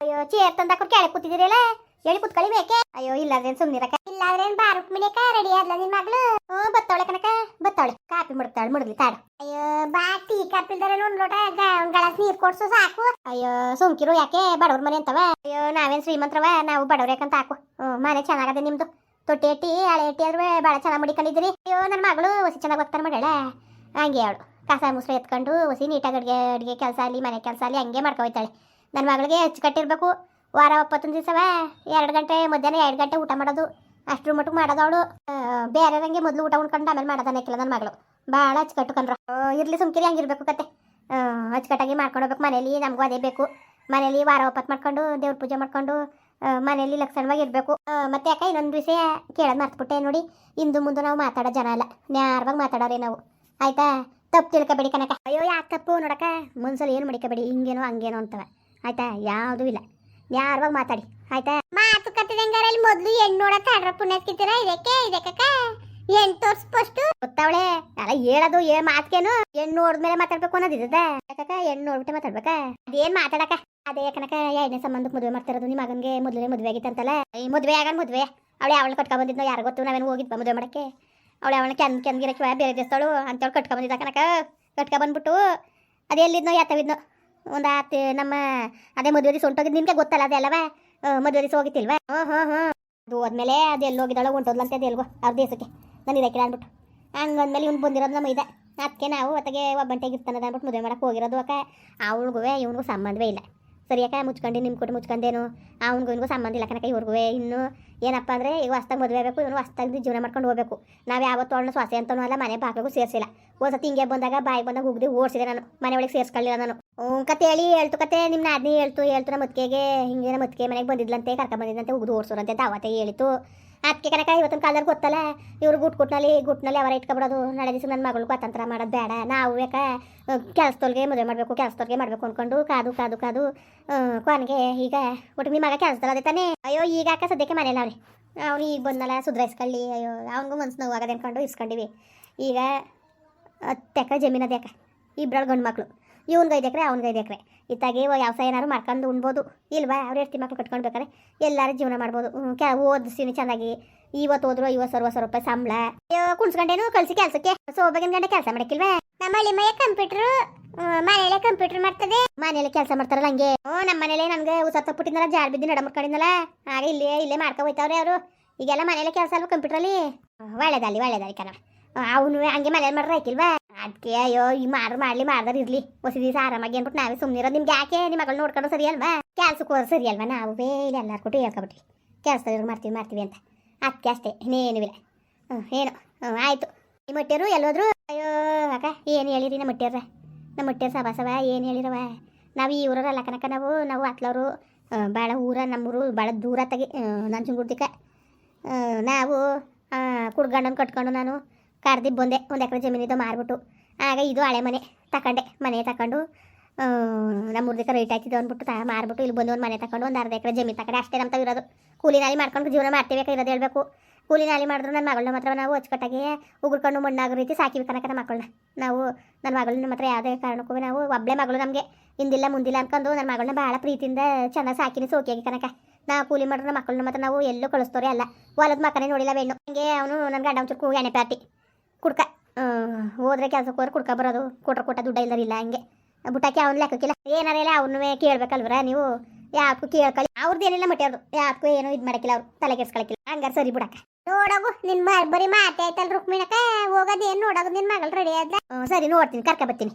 ಅಯ್ಯೋ ಚೇರ್ ತಂದಾಕೊಂಡು ಕೆಳಗೆ ಕೂತಿದ್ದೀರಲ್ಲ, ಹೇಳಿ ಕುತ್ಕೊಳ್ಳಿ ಬೇಕೆ? ಅಯ್ಯೋ ಇಲ್ಲಾದ್ರೇನು ಸುಮ್ಮನಿರಕ್ಕ, ಇಲ್ಲಾದ್ರೇನು ಬಾರಕ್ ಮಿನಿಕ ರೆಡಿ ಆದ್ಲ ನಿನ್ ಮಗಳು? ಬತ್ತವಳೆ ಕನಕ ಬತ್ತವಳೆ, ಕಾಪಿ ಮುಡುಗ್ಲಿ ತಾಡು. ಅಯ್ಯೋ ಬಾ ಟೀ ಕಾಪಿ ಇಲ್ದಾರೆ ಒಂದ್ ಲೋಟ ಗಳಸ್ ನೀರ್ ಕೊಡ್ಸು ಸಾಕು. ಅಯ್ಯೋ ಸುಮ್ಕಿರು, ಯಾಕೆ ಬಡವ್ರ ಮನೆ ಅಂತವ? ಅಯ್ಯೋ ನಾವೇನ್ ಶ್ರೀಮಂತರವ, ನಾವು ಬಡವ್ರ ಯಾಕಂತ ಹಾಕು. ಮನೆ ಚೆನ್ನಾಗದೆ ನಿಮ್ದು, ತೊಟ್ಟಿ ಎಟ್ಟಿ ಹಳೆ ಎಟ್ಟಿ ಆದ್ರೆ ಭಾಳ ಚೆನ್ನಾಗಿ ಮಡಿಕೊಂಡಿದ್ದೀರಿ. ಅಯ್ಯೋ ನನ್ನ ಮಗಳು ಹೊಸಿ ಚೆನ್ನಾಗಿ ಬರ್ತಾನೆ ಮಾಡ್ಯಾಳ, ಹಂಗೆ ಅವಳು ಕಸ ಮುಸ್ರೆ ಎತ್ಕೊಂಡು ಹೊಸಿ ನೀಟಾಗಿ ಅಡುಗೆ ಕೆಲಸ ಆಗಲಿ ಮನೆ ಕೆಲಸ ಆಗಲಿ ಹಂಗೆ ಮಾಡ್ಕೊಯ್ತಾಳೆ. ನನ್ನ ಮಗಳಿಗೆ ಕಟ್ಟಿರ್ಬೇಕು. ವಾರ 20 ದಿವಸವ 2 ಗಂಟೆ ಮಧ್ಯಾಹ್ನ 2 ಗಂಟೆ ಊಟ ಮಾಡೋದು, ಅಷ್ಟ್ರ ಮಟ್ಟಿಗೆ ಮಾಡೋದು ಅವಳು. ಬೇರೆದಂಗೆ ಮೊದಲು ಊಟ ಉಣ್ಕೊಂಡು ಆಮೇಲೆ ಮಾಡೋದನ್ನಕ್ಕಿಲ್ಲ ನನ್ನ ಮಗಳು, ಭಾಳ ಅಚ್ಚುಕಟ್ಟು ಕಣ್ರ. ಇರ್ಲಿ ಸುಮ್ಕಿರಿ, ಹಂಗಿರ್ಬೇಕು ಕತೆ. ಅಚ್ಚುಕಟ್ಟಾಗಿ ಮಾಡ್ಕೊಂಡು ಹೋಗ್ಬೇಕು. ಮನೇಲಿ ನಮಗೂ ಅದೇ ಬೇಕು. ಮನೇಲಿ ವಾರ 20 ಮಾಡ್ಕೊಂಡು ದೇವ್ರ ಪೂಜೆ ಮಾಡ್ಕೊಂಡು ಮನೇಲಿ ಲಕ್ಷಣವಾಗಿ ಇರಬೇಕು. ಮತ್ತೆ ಯಾಕೆ ಇನ್ನೊಂದು ವಿಷಯ ಕೇಳೋದು ಮರ್ತ್ಬಿಟ್ಟೆ ನೋಡಿ, ಇಂದು ಮುಂದೆ ನಾವು ಮಾತಾಡೋ ಜನ ಅಲ್ಲ, ನ್ಯಾರವಾಗಿ ಮಾತಾಡೋರಿ ನಾವು, ಆಯ್ತಾ? ತಪ್ಪು ತಿಳ್ಕೊಬೇಡಿ ಕನಕ. ಅಯ್ಯೋ ಯಾಕೆ ತಪ್ಪು ನೋಡಕ್ಕ, ಮುನ್ಸಲ ಏನು ಮಡಿಕಬೇಡಿ, ಹಿಂಗೇನೋ ಹಂಗೇನೋ ಅಂತವ, ಆಯ್ತಾ? ಯಾವುದೂ ಇಲ್ಲ, ನ್ಯಾರವಾಗಿ ಮಾತಾಡಿ, ಆಯ್ತಾ? ಮಾತುಕತೆ ಮೊದಲು ಹೆಣ್ಣು ನೋಡಕ್ಕೆ ಅಡ್ರ ಪುಣ್ಯಕ್ಕಿದ್ದೀರಾ? ಇದಕ್ಕೆ ಹೆಣ್ಣು ತೋರಿಸ್ಪಷ್ಟು ಗೊತ್ತಾವಳೆ ಅಲ್ಲ, ಹೇಳೋದು ಮಾತ್ಕೇನು ಹೆಣ್ಣು ನೋಡಿದ್ಮೇಲೆ ಮಾತಾಡ್ಬೇಕು ಅನ್ನೋದಿದೆ. ಯಾಕಕ್ಕ ಹೆಣ್ಣು ನೋಡ್ಬಿಟ್ಟೆ ಮಾತಾಡ್ಬೇಕಾ? ಅದೇನು ಮಾತಾಡಕ? ಅದೇ ಕನಕ 2ನೇ ಸಂಬಂಧಕ್ಕೆ ಮದುವೆ ಮಾಡ್ತಿರೋದು. ನಿಮ್ಮ ಮಗನಿಗೆ ಮೊದಲೇ ಮದುವೆ ಆಗಿತ್ತಂತಲ್ಲ, ಈ ಮದುವೆ ಮದುವೆ ಅವಳನ್ನ ಕಟ್ಕೊಂಡ್ಬಂದಿದ್ನೋ ಯಾರು ಗೊತ್ತು, ನಾವೇನು ಹೋಗಿದ್ವ ಮದುವೆ ಮಾಡಕ್ಕೆ? ಅವಳನ್ನ ಕೆಂದಿರಕ್ಕೆ ಬೇರೆ ದೇವಸ್ಥಳು ಅಂತೇಳಿ ಕಟ್ಕೊಂಡ್ಬಂದಿದ್ದ ಕನಕ. ಕಟ್ಕೊಂಡ್ಬಂದ್ಬಿಟ್ಟು ಅದೇ ಎಲ್ಲಿದ್ನೋ ಯಾತವಿದ್ನೋ ಒಂದು ನಮ್ಮ ಅದೇ ಮದುವೆ ದಿವಸ ಹೊಂಟೋಗಿದ್ದು. ನಿಮಗೆ ಗೊತ್ತಲ್ಲ ಅದೆಲ್ಲವ, ಮದುವೆ ದಿವಸ ಹೋಗಿತ್ತಿಲ್ವಾ? ಅದು ಹೋದ್ಮೇಲೆ ಅದು ಎಲ್ಲಿ ಹೋಗಿದ್ದಾಳೋ ಹೊಂಟೋದ್ಲಂತೆ, ಅದು ಎಲ್ಗೋ ಅವ್ರ ದೇಶಕ್ಕೆ ನಾನು ಇದಕ್ಕಿಲ್ಲ ಅಂದ್ಬಿಟ್ಟು. ಹಂಗಂದ್ಮೇಲೆ ಇವ್ನು ಬಂದಿರೋದು ನಮ್ಮ ಇದೆ, ಅದಕ್ಕೆ ನಾವು ಹೊತ್ತಿಗೆ ಒಬ್ಬಂಟೆಗೆ ಇರ್ತಾನದ ಅಂದ್ಬಿಟ್ಟು ಮದುವೆ ಮಾಡಕ್ಕೆ ಹೋಗಿರೋದು. ಅಕ್ಕ ಅವಳಿಗೂ ಇವನಿಗೂ ಸಂಬಂಧವೇ ಇಲ್ಲ. ಸರಿ ಅಕ್ಕ, ಮುಚ್ಕೊಂಡು ನಿಮ್ಮ ಕೊಟ್ಟು ಮುಚ್ಕೊಂಡೇನು, ಅವನಿಗೂ ಇವನಿಗೂ ಸಂಬಂಧ ಇಲ್ಲ ಕನಕ. ಇವ್ರಿಗೂ ಇನ್ನು ಏನಪ್ಪ ಅಂದರೆ ಈಗ ಹೊಸ್ತಾಗಿ ಮದುವೆ ಆಗಬೇಕು, ಇವನು ಹೊಸ್ತಾಗಿ ಜೀವನ ಮಾಡ್ಕೊಂಡು ಹೋಗಬೇಕು. ನಾವು ಯಾವತ್ತೂ ಅವಳನ್ನ ಸೊಸೆ ಅಂತನೂ ಅಲ್ಲ, ಮನೆ ಬಾಗಿಲಿಗೂ ಸೇರಿಸಿಲ್ಲ. ಒಂದ್ಸತಿ ಹಿಂಗೆ ಬಂದಾಗ ಬಾಯಿಗೆ ಬಂದಾಗ ಹೋಗದೆ ಓಡಿಸಿದೆ ನಾನು, ಮನೆ ಒಳಗೆ ಸೇರಿಸ್ಕೊಳ್ಳಿಲ್ಲ ನಾನು. ಕತೆ ಹೇಳಿ ಹೇಳ್ತು ಕತೆ, ನಿಮ್ಮ ನಾದಿನಿ ಹೇಳ್ತು ನಮ್ಮ ಮತ್ತಿಗೆಗೆ ಹಿಂಗೆ ನಮ್ಮ ಮತ್ತಿಗೆ ಮನೆಗೆ ಬಂದಿದ್ಲಂತೆ, ಕರ್ಕೊಂಬಂದಿದ್ದಂತೆ, ಹೋಗುದು ಓಡಿಸೋರಂತೆ ದಾವತ್ತೆ ಹೇಳಿತು. ಅದಕ್ಕೆ ಕನಕ ಇವತ್ತಿನ ಕಾಲದಲ್ಲಿ ಗೊತ್ತಲ್ಲ, ಇವ್ರು ಗುಟ್ನಲ್ಲಿ ಅವರ ಇಟ್ಕೊಬಿಡೋದು. ನಾಳೆ ದಿವಸ ನನ್ನ ಮಗಳು ಅತಂತ್ರ ಮಾಡೋದು ಬೇಡ. ನಾವು ಯಾಕೆ ಕೆಲಸದೊಳಗೆ ಮದುವೆ ಮಾಡಬೇಕು ಅಂದ್ಕೊಂಡು ಕಾದು ಕೊನೆಗೆ ಈಗ ಒಟ್ಟಿಗೆ ನಿಮ್ಮ ಮಗ ಕೆಲಸದಲ್ಲ ಅದೇ ತಾನೇ. ಅಯ್ಯೋ ಈಗ ಅಕ್ಕ ಸದ್ಯಕ್ಕೆ ಮನೇಲಿ ಅವ್ರಿ, ಅವ್ನು ಈಗ ಬಂದಲ್ಲ ಸುಧಾರಿಸ್ಕೊಳ್ಳಿ. ಅಯ್ಯೋ ಅವನಿಗೂ ಮನ್ಸು ನೋವು ಆಗದೆ ಅಂದ್ಕೊಂಡು ಇಸ್ಕೊಂಡಿವಿ. ಈಗ 10 ಎಕರೆ ಜಮೀನು ಅದೇ ಅಕ್ಕ, ಇಬ್ಬರು ಗಂಡು ಮಕ್ಕಳು, ಇವ್ನಿಗೆ 5 ಎಕರೆ ಅವ್ನಿಗೆ 5 ಎಕರೆ. ಇತ್ತಾಗಿ ವ್ಯವಸಾಯ ಏನಾದ್ರು ಮಾಡ್ಕೊಂಡು ಉಣ್ಬೋದು ಇಲ್ವಾ? ಅವ್ರು ಎಷ್ಟು ಮಕ್ಳು ಕಟ್ಕೊಳ್ಬೇಕಾರೆ ಎಲ್ಲರೂ ಜೀವನ ಮಾಡ್ಬೋದು. ಓದಿಸ್ತೀನಿ ಚೆನ್ನಾಗಿ. ಇವತ್ತು ಹೋದ್ರು 50,000 ರೂಪಾಯಿ ಸಂಬಳ. ಅಯ್ಯೋ ಕುಣ್ಸ್ಕೊಂಡೇನು ಕಳಿಸಿ ಕೆಲಸಕ್ಕೆ, ಸೋಬಗಿನ ಗಂಟೆ ಕೆಲಸ ಮಾಡಕ್ಕಿಲ್ವಾ? ನಮ್ಮ ಹಳ್ಳಿ ಮನೆ ಕಂಪ್ಯೂಟರ್, ಮನೇಲೆ ಕಂಪ್ಯೂಟರ್ ಮಾಡ್ತದೆ, ಮನೇಲೆ ಕೆಲಸ ಮಾಡ್ತಾರಲ್ಲ ಹಂಗೆ. ನಮ್ಮ ಮನೇಲೆ ನನಗೆ ಉಸತ್ತಪ್ಪಟ್ಟಿದ್ನಲ್ಲ, ಜಾರ್ ಬಿದ್ದು ನಡ ಮಾಡ್ಕೊಂಡಿದ್ನಲ್ಲ, ಆಗ ಇಲ್ಲೇ ಮಾಡ್ಕೊ ಹೋಯ್ತವ್ರೆ ಅವರು. ಈಗೆಲ್ಲ ಮನೇಲೆ ಕೆಲಸ ಅಲ್ವ ಕಂಪ್ಯೂಟ್ರಲ್ಲಿ. ಒಳ್ಳೇದಲ್ಲಿ ಕಣ. ಅವನು ಹಂಗೆ ಮನೇಲಿ ಮಾಡ್ರೆ ಆಯ್ಕಿಲ್ವಾ? ಅದಕ್ಕೆ ಅಯ್ಯೋ ಈ ಮಾಡ್ದಾರ ಇರ್ಲಿ, ಹೊಸ ದಿವಸ ಆರಾಮಾಗಿ ಅಂದ್ಬಿಟ್ಟು ನಾವೇ ಸುಮ್ಮನಿರೋದು. ನಿಮ್ಗೆ ಯಾಕೆ ನಿಮ್ಮ ಮಗಳು ನೋಡ್ಕೊಂಡು ಸರಿ ಅಲ್ವಾ? ಕೆಲ್ಸಕ್ಕೆ ಹೋದ್ರೆ ಸರಿ ಅಲ್ವಾ? ನಾವು ಇಲ್ಲಿ ಎಲ್ಲಾರು ಕೊಟ್ಟು ಹೇಳ್ಕೊಬಿಟ್ರಿ ಕೆಲಸದವ್ರು ಮಾಡ್ತೀವಿ ಅಂತ. ಅದಕ್ಕೆ ಅಷ್ಟೇ, ಇನ್ನೇನು ಇಲ್ಲ. ಏನು ಆಯಿತು. ಈ ಮಟ್ಟಿಯರು ಎಲ್ಲೋದ್ರು? ಅಯ್ಯೋ ಅಕ್ಕ ಏನು ಹೇಳಿರಿ ನಮ್ಮ ಮಟ್ಟಿಯರು ಸಭಾಸವ ಏನು ಹೇಳಿರವ? ನಾವು ಈ ಊರಲ್ಲ ಕನಕ, ನಾವು ಅತ್ಲವರು ಭಾಳ ನಮ್ಮೂರು ಭಾಳ ದೂರ ತಗಿ ನಂಜನಗೂಡ್ದಿಕ್ಕ. ನಾವು ಕುಡ್ಗಂಡನ ಕಟ್ಕೊಂಡು ನಾನು ಕರ್ದಿ ಬಂದೆ. 1 ಎಕರೆ ಜಮೀನಿದ್ದು ಮಾರ್ಬಿಟ್ಟು, ಆಗ ಇದು ಹಳೆ ಮನೆ ತಗೊಂಡು ನಮ್ಮೂರ್ದಕ್ಕೆ ರೇಟ್ ಆಯ್ತಿದ್ದು ಅಂದ್ಬಿಟ್ಟು ಮಾರ್ಬಿಟ್ಟು ಇಲ್ಲಿ ಬಂದು ಒಂದು ಮನೆ ತಗೊಂಡು ಒಂದು 1/2 ಎಕರೆ ಜಮೀನು ತಗೊಂಡೆ. ಅಷ್ಟೇ ನಮ್ಮ ಇರೋದು. ಕೂಲಿ ನಾಲಿ ಮಾಡ್ಕೊಂಡು ಜೀವನ ಮಾಡ್ತೀವಿ ಇರೋದು ಹೇಳಬೇಕು. ಕೂಲಿ ನಾಲಿ ಮಾಡಿದ್ರು ನನ್ನ ಮಗಳನ್ನ ಮಾತ್ರ ನಾವು ಅಚ್ಚುಕಟ್ಟಾಗಿ ಉಗುಳ್ಕೊಂಡು ಮಣ್ಣಾಗೋ ರೀತಿ ಸಾಕಿವಿ ಕನಕ. ನಮ್ಮ ಮಕ್ಕಳನ್ನ ನಾವು ನನ್ನ ಮಗಳನ್ನ ಮಾತ್ರ ಯಾವುದೇ ಕಾರಣಕ್ಕೂ ನಾವು ಒಬ್ಬಳೆ ಮಗಳು, ನಮಗೆ ಹಿಂದಿಲ್ಲ ಮುಂದಿಲ್ಲ ಅನ್ಕೊಂಡು ನನ್ನ ಮಗಳನ್ನ ಭಾಳ ಪ್ರೀತಿಯಿಂದ ಚೆನ್ನಾಗಿ ಸಾಕಿನಿ ಸೋಕಿಯಾಗಿ ಕನಕ. ನಾವು ಕೂಲಿ ಮಾಡಿದ್ರೆ ಮಕ್ಕಳನ್ನ ಮಾತ್ರ ನಾವು ಎಲ್ಲೂ ಕಳಿಸ್ತೋರಿ ಅಲ್ಲ. ಹೊಲದ ಮಕ್ಕನೇ ನೋಡಿಲ್ಲ ಬೆಣ್ಣು. ಹಂಗೆ ಅವನು ನನ್ನ ಗಂಡ ಒಂಚೂರು ಎಣ್ಣೆ ಪ್ಯಾಟಿ ಕುಡ್ಕ ಹೋದ್ರೆ ಕೆಲ್ಸಕ್ಕೆ ಹೋದ್ರೆ ಕುಡ್ಕ ಬರೋದು, ಕೊಟ್ಟ ದುಡ್ಡ ಇಲ್ಲರಿಲ್ಲ ಹಂಗೆ ಬುಟ್ಟಾಕಿ ಅವ್ನು ಲೆಕ್ಕಕ್ಕಿಲ್ಲ. ಏನಾರೇಲ್ಲ ಅವ್ನು ಕೇಳ್ಬೇಕಲ್ವರ ನೀವು? ಯಾಕೂ ಕೇಳ್ಕೊಳ್ಳಿ, ಅವ್ರದ್ದು ಏನಿಲ್ಲ ಮಟ್ಟಿಯವ್ರದ್ದು ಯಾಕೂ ಏನೋ ಇದು ಮಾಡಕ್ಕಿಲ್ಲ, ಅವ್ರು ತಲೆ ಕೆಡ್ಸ್ಕೊಳಕ್ಕಿಲ್ಲ. ಹಂಗಾರೆ ಸರಿ ಬಿಡಕ್ಕ. ನೋಡೋಗು ನಿನ್ನ ಬರೀ ಮಾತೆ ಆಯ್ತಲ್ ರುಕ್ಮಿಣಕ್ಕ, ಹೋಗೋದೇನು ನೋಡೋದು? ನಿನ್ನ ಮಗಳು ರೆಡಿ ಆದ? ಸರಿ ನೋಡ್ತೀನಿ, ಕರ್ಕ ಬರ್ತೀನಿ.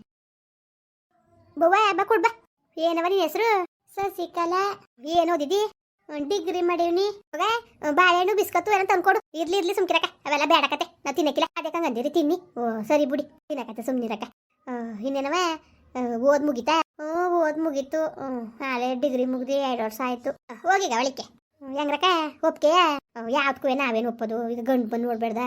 ಬಾ ಕೊಡ್ಬಾ. ಏನವ ನಿನ್ನ ಹೆಸರು? ಸಸಿಕಲಾ. ಏನು ಓದಿದಿ? ಡಿಗ್ರಿ ಮಾಡೀನಿ. ಬಾಳೆಹಣ್ಣು ಬಿಸ್ಕತ್ತು ಏನೋ ತಂದ್ಕೊಡು. ಇರ್ಲಿ ಸುಮ್ಕಿರಕ್ಕ, ಅವೆಲ್ಲ ಬೇಡಕತೆ, ನಾ ತಿನ್ನಕ್ಕಿಲ್ಲ. ಅದಕ್ಕೆ ಅಂದಿರಿ ತಿನ್ನಿ. ಸರಿ ಬಿಡಿ, ತಿನ್ನಕತ್ತೆ ಸುಮ್ನಿರಕ್ಕ. ಇನ್ನೇನವ ಓದ್ ಮುಗಿತಾ? ಓದ್ ಮುಗೀತು. ನಾಳೆ ಡಿಗ್ರಿ ಮುಗ್ದು 2 ವರ್ಷ ಆಯ್ತು. ಹೋಗಿಗ ಅವಳಿಕೆ ಹೆಂಗ್ರಕ್ಕ ಒಪ್ಕೆ? ಯಾವ್ದಕ್ಕೂ ನಾವೇನು ಒಪ್ಪೋದು? ಈಗ ಗಂಡು ಬಂದು ನೋಡ್ಬೇಡ್ದ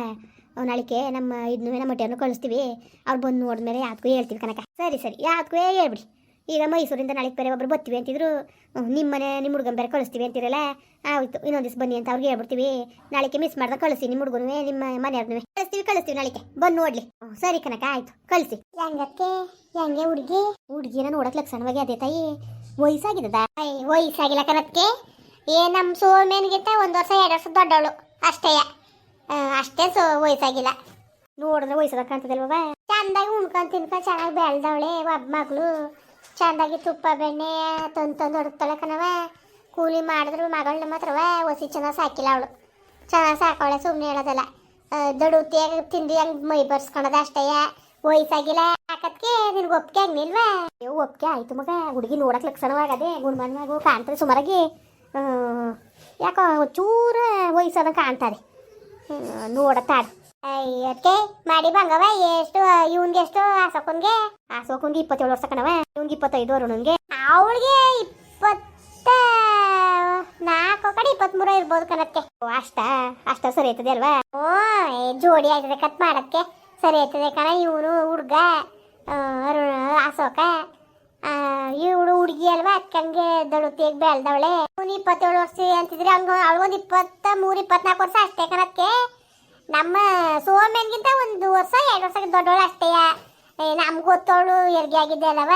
ನಾಳಿಕೆ ನಮ್ಮ ಇದನ್ನು ನಮ್ಮ ಮಟ್ಟಿಯನ್ನು ಕಳಿಸ್ತೀವಿ. ಅವ್ರು ಬಂದು ನೋಡಿದ್ಮೇಲೆ ಯಾವ್ದಕ್ಕೂ ಹೇಳ್ತೀವಿ ಕನಕ. ಸರಿ ಯಾವ್ದಕ್ಕೂ ಹೇಳ್ಬಿಡಿ. ಈಗ ಮೈಸೂರಿಂದ ನಾಳೆಗೆ ಬೇರೆ ಒಬ್ರು ಬರ್ತೀವಿ ಅಂತಿದ್ರು, ನಿಮ್ಮ ಹುಡುಗನ ಬೇರೆ ಕಳಿಸ್ತೀವಿ ಅಂತಿರಲ್ಲ. ಆಯಿತು, ಇನ್ನೊಂದು ದಿವಸ ಬನ್ನಿ ಅಂತ ಅವ್ರಿಗೆ ಹೇಳ್ಬಿಡ್ತೀವಿ. ನಾಳೆಗೆ ಮಿಸ್ ಮಾಡ್ದಾಗ ಕಳಿಸಿ, ನಿಮ್ಮ ಹುಡುಗನೂ ನಿಮ್ಮ ಮನೆಯವ್ರನ್ನೂ ಕಳಿಸ್ತೀವಿ ನಾಳೆಗೆ ಬಂದು ನೋಡ್ಲಿ. ಸರಿ ಕನಕ ಆಯ್ತು, ಕಳಿಸಿ. ಹೆಂಗೆ ಹುಡುಗಿನ ನೋಡಕ್ ಲಕ್ಷಣವಾಗಿ ಅದೇ ತಾಯಿ ವಯಸ್ಸಾಗಿದ್ದದ ವಯಸ್ಸಾಗಿಲ್ಲ ಕನತ್ಗೆ ನಮ್ಮ ಸೋಮೇನ್ಗಿಂತ 1 ವರ್ಷ 2 ವರ್ಷ ದೊಡ್ಡವಳು ಅಷ್ಟೇ. ಅಷ್ಟೇ ವಯಸ್ಸಾಗಿಲ್ಲ. ನೋಡಿದ್ರೆ ವಯಸ್ಸಾದ ಕಾಣ್ತದಲ್ವ. ಚಂದಾಗಿ ಉಣ್ಕೊಂಡ್ ತಿನ್ಕೊಂಡ್ ಚೆನ್ನಾಗಿ ಬೆಳ್ದವಳೆ ಒಬ್ಬ ಮಗಳು. ಚಂದಾಗಿ ತುಪ್ಪ ಬೆಣ್ಣೆ ತಂದು ಹೊಡ್ತಾಳೆ ಕಣವ. ಕೂಲಿ ಮಾಡಿದ್ರು ಮಗಳನ್ನ ಮಾತ್ರವ ಒಸಿ ಚೆನ್ನಾಗಿ ಸಾಕಿಲ್ಲ ಅವಳು. ಚೆನ್ನಾಗಿ ಸಾಕವಳೆ, ಸುಮ್ಮನೆ ಹೇಳೋದಲ್ಲ. ದಡುತ್ತಿಯಾಗ ತಿಂದು ಹಂಗೆ ಮೈ ಬರ್ಸ್ಕೊಳೋದ ಅಷ್ಟೇ. ವಯಸ್ಸಾಗಿಲ್ಲ ಹಾಕತ್ಗೆ ನಿನ್ಗೆ ಒಪ್ಪಿಗೆ ಆಗ್ನಿಲ್ವಾ? ಒಪ್ಪಿಗೆ ಆಯ್ತು ಮಗ. ಹುಡುಗಿ ನೋಡಕ್ ಲಕ್ಷಣವಾಗದೆ ಗುಣಮನ್ವಾಗು ಕಾಣ್ತದೆ ಸುಮಾರಾಗಿ. ಯಾಕೋ ಚೂರ ವಯಸ್ಸಾದ ಕಾಣ್ತಾರೆ. ನೋಡತ್ತಾಡು ಅದಕ್ಕೆ ಮಾಡಿ ಬಂಗವ. ಎಷ್ಟು ಇವನ್ಗೆ ಎಷ್ಟು ಆಸೋಕನ್ಗೆ 27 ವರ್ಷ ಕಣವ. ಇವ್ನಿಗೆ 25 ವರುಣನ್ಗೆ. ಅವಳಿಗೆ 24 ಕಡೆ 23 ಇರ್ಬೋದು ಕಣಕ್ಕೆ. ಅಷ್ಟ ಸರಿ ಆಯ್ತದೆ ಅಲ್ವಾ? ಜೋಡಿ ಆಯ್ತದೆ ಕತ್ ಮಾಡಕ್ಕೆ ಸರಿ ಆಯ್ತದೆ ಕಣ. ಇವನು ಹುಡ್ಗ ಅರುಣ ಅಶೋಕ, ಇವಳು ಹುಡುಗಿ ಅಲ್ವಾ, ಅಕ್ಕಂಗೆ ದಳುತಿಯಾಗಿ ಬೆಳ್ದವಳೆ. ಇವನು 27 ವರ್ಷ ಅಂತಿದ್ರೆ ಅವಳಿಗೊಂದು 23 24 ವರ್ಷ ಅಷ್ಟೇ ಕಣಕ್ಕೆ. ನಮ್ಮ ಸೋಮೇನ್ಗಿಂತ 1 ವರ್ಷ 2 ವರ್ಷ ದೊಡ್ಡವಳು ಅಷ್ಟೇ. ನಮ್ಗೆ ಗೊತ್ತವಳು ಹೆರಿಗೆ ಆಗಿದ್ದೆ ಅಲ್ಲವ.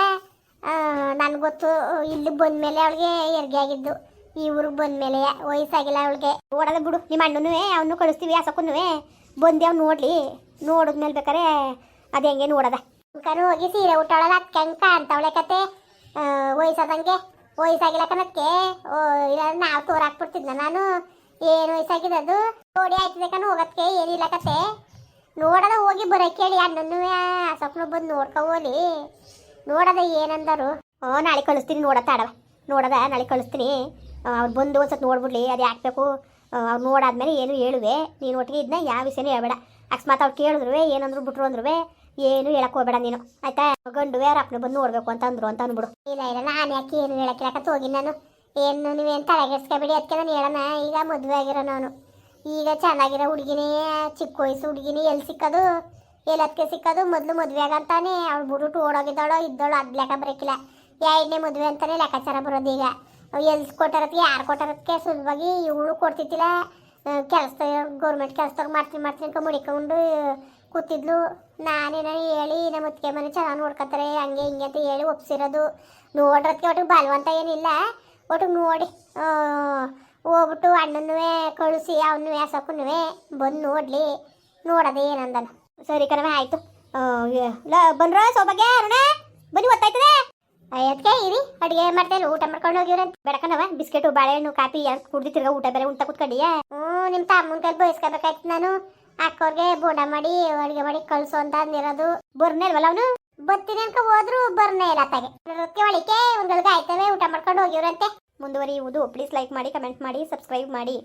ನನ್ಗೆ ಗೊತ್ತು ಇಲ್ಲಿ ಬಂದ್ಮೇಲೆ ಅವಳಿಗೆ ಹೆರಿಗೆ ಆಗಿದ್ದು. ಈ ಊರಿಗೆ ಬಂದ್ಮೇಲೆ ವಯಸ್ಸಾಗಿಲ್ಲ ಅವಳಿಗೆ. ನೋಡೋದ ಬಿಡು, ನಿಮ್ಮ ಅಣ್ಣನೂ ಅವನು ಕಳಿಸ್ತೀವಿ ಅಸಕ್ಕೂ ಬಂದು ಅವ್ನು ನೋಡ್ಲಿ. ನೋಡಿದ್ಮೇಲೆ ಬೇಕಾರೆ ಅದು ಹೆಂಗೆ ನೋಡೋದ ಕನು ಹೋಗಿ ಸೀರೆ ಉಟ್ಟಾಳಲ್ಲ ಅದಕ್ಕೆ ಹೆಂಗೆ ಕಾಣ್ತಾವಳೆ ಕತೆ. ವಯಸ್ಸಾದಂಗೆ ವಯಸ್ಸಾಗಿಲ್ಲ ಕಣಕ್ಕೆ. ಇಲ್ಲ ನಾವು ತೋರಾಕ್ಬಿಡ್ತಿದ್ನ ನಾನು. ಏನು ವಯಸ್ಸಾಗಿದೆ ಅದು ನೋಡಿ ಆಯ್ತದೆ ಕಣ ಹೋಗೋದಕ್ಕೆ. ಏನಿಲ್ಲ ಕತೆ ನೋಡೋದ ಹೋಗಿ ಬರೋಕೆ ಹೇಳಿ ಅಣ್ಣನೂ ಅಸಕ್ಕೂ ಬಂದು ನೋಡ್ಕೋಲಿ. ನೋಡೋದ ಏನಂದರು. ನಾಳೆ ಕಳಿಸ್ತೀನಿ ನೋಡತ್ತಾಡವ. ನೋಡೋದ ನಾಳೆ ಕಳಿಸ್ತೀನಿ. ಅವ್ರು ಬಂದು ಒಂದ್ಸತಿ ನೋಡ್ಬಿಡ್ಲಿ ಅದು ಯಾಕಬೇಕು. ಅವ್ರು ನೋಡಾದ್ಮೇಲೆ ಏನು ಹೇಳುವೆ. ನೀನು ಒಟ್ಟಿಗೆ ಇದನ್ನ ಯಾವ ವಿಷಯನೂ ಹೇಳ್ಬೇಡ. ಅಕಸ್ಮಾತ್ ಅವ್ರು ಕೇಳಿದ್ರು ಏನಂದ್ರು ಬಿಟ್ರು ಅಂದ್ರು ಏನು ಹೇಳಕ್ ಹೋಗ್ಬೇಡ ನೀನು ಆಯ್ತಾ. ಗಂಡುವೆ ರಪ್ಪನ ಬಂದು ನೋಡ್ಬೇಕು ಅಂತ ಅಂದ್ರು ಅಂತ ಅಂದ್ಬಿಡು. ಇಲ್ಲ ನಾನು ಯಾಕೆ ಏನು ಹೇಳಕ್ಕಿಲ್ಲಕತ್ತ ಹೋಗಿ ನಾನು. ಏನು ನೀವೇನು ತಲೆಗೆಡ್ಸ್ಕೊಬೇಡಿ ಅದಕ್ಕೆ ನಾನು ಹೇಳೋಣ. ಈಗ ಮದುವೆ ಆಗಿರೋ ನಾನು. ಈಗ ಚೆನ್ನಾಗಿರೋ ಹುಡುಗಿನೇ, ಚಿಕ್ಕ ವಯಸ್ಸು ಹುಡುಗಿನೇ ಎಲ್ಲಿ ಸಿಕ್ಕೋದು, ಎಲ್ಲದಕ್ಕೆ ಸಿಕ್ಕೋದು. ಮೊದಲು ಮದುವೆ ಆಗಂತಾನೆ ಅವಳು ಬಿಡುಟ್ಟು ಓಡೋಗಿದ್ದಾಳೋ ಇದ್ದೋಳು ಅದು ಲೆಕ್ಕ ಬರೋಕ್ಕಿಲ್ಲ. 2ನೇ ಮದುವೆ ಅಂತಾನೆ ಲೆಕ್ಕಾಚಾರ ಬರೋದು. ಈಗ ಎಲ್ಲಿ ಕೊಟ್ಟಾರತ್ಗೆ ಯಾರು ಕೊಟ್ಟಾರತ್ಗೆ ಸುಲಭವಾಗಿ ಇವಳು ಕೊಡ್ತಿದ್ದಿಲ್ಲ. ಕೆಲಸ ಗೌರ್ಮೆಂಟ್ ಕೆಲಸದಾಗ ಮಾಡ್ತೀನಿ ಅಂತ ಮುಡಿಕೊಂಡು ಕೂತಿದ್ಲು. ನಾನೇನೋ ಹೇಳಿ ನಮ್ಮ ಮುತ್ತಿಗೆ ಮನೆ ಚೆನ್ನಾಗಿ ನೋಡ್ಕೊತಾರೆ ಹಂಗೆ ಹಿಂಗೆ ಅಂತ ಹೇಳಿ ಒಪ್ಸಿರೋದು. ನೋಡ್ರತ್ಗೆ ಒಟ್ಟಿಗೆ ಬಲವಂತ ಏನಿಲ್ಲ. ಒಟ್ಟಿಗೆ ನೋಡಿ ಹೋಗ್ಬಿಟ್ಟು ಅಣ್ಣನೂ ಕಳಿಸಿ ಅವನು ಯಾಸಕ್ಕೂ ಬಂದು ನೋಡಲಿ. ನೋಡೋದೇ ಏನಂದನ. ಸರಿ ಕಣವ ಆಯಿತು. ಬಂದ್ರ ಸೌಭಾಗ್ಯ ಅರುಣ ಬನ್ನಿ ಗೊತ್ತಾಯ್ತದೆ. ಅದಕ್ಕೆ ಇರಿ ಅಡುಗೆ ಮಾಡ್ತೇನೆ. ಊಟ ಮಾಡ್ಕೊಂಡು ಹೋಗಿವ್ರಂತ ಬೆಳಕನವ. ಬಿಸ್ಕೆಟು ಬಾಳೆಹಣ್ಣು ಕಾಫಿ ಕುಡ್ದು ತಿರ್ಗ ಊಟ ಬೇರೆ ಉಂಟ ಕೂತ್ಕೊಂಡಿಯ. ನಿಮ್ಮ ತಮ್ಮನ ಕೈ ಬಯಸ್ಕೋಬೇಕಾಯ್ತು ನಾನು. ಅಕ್ಕವ್ರಿಗೆ ಬೋಂಡ ಮಾಡಿ ಅಡುಗೆ ಮಾಡಿ ಕಳ್ಸು ಅಂತ ಅಂದಿರೋದು. ಬರ್ನೇ ಇಲ್ವಲ್ಲ ಅವನು. ಬರ್ತೀನಿ ಅನ್ಕ ಹೋದ್ರು ಬರ್ನೇ ಇಲ್ಲ ಅತ್ತಾಗೆ. ಒಳಿಕೆ ಒಂದ್ಗಳಿಗೆ ಆಯ್ತವೆ. ಊಟ ಮಾಡ್ಕೊಂಡು ಹೋಗಿವ್ರಂತೆ. ಮುಂದುವರಿಯುವುದು. ಪ್ಲೀಸ್ ಲೈಕ್ ಮಾಡಿ, ಕಮೆಂಟ್ ಮಾಡಿ, ಸಬ್ಸ್ಕ್ರೈಬ್ ಮಾಡಿ.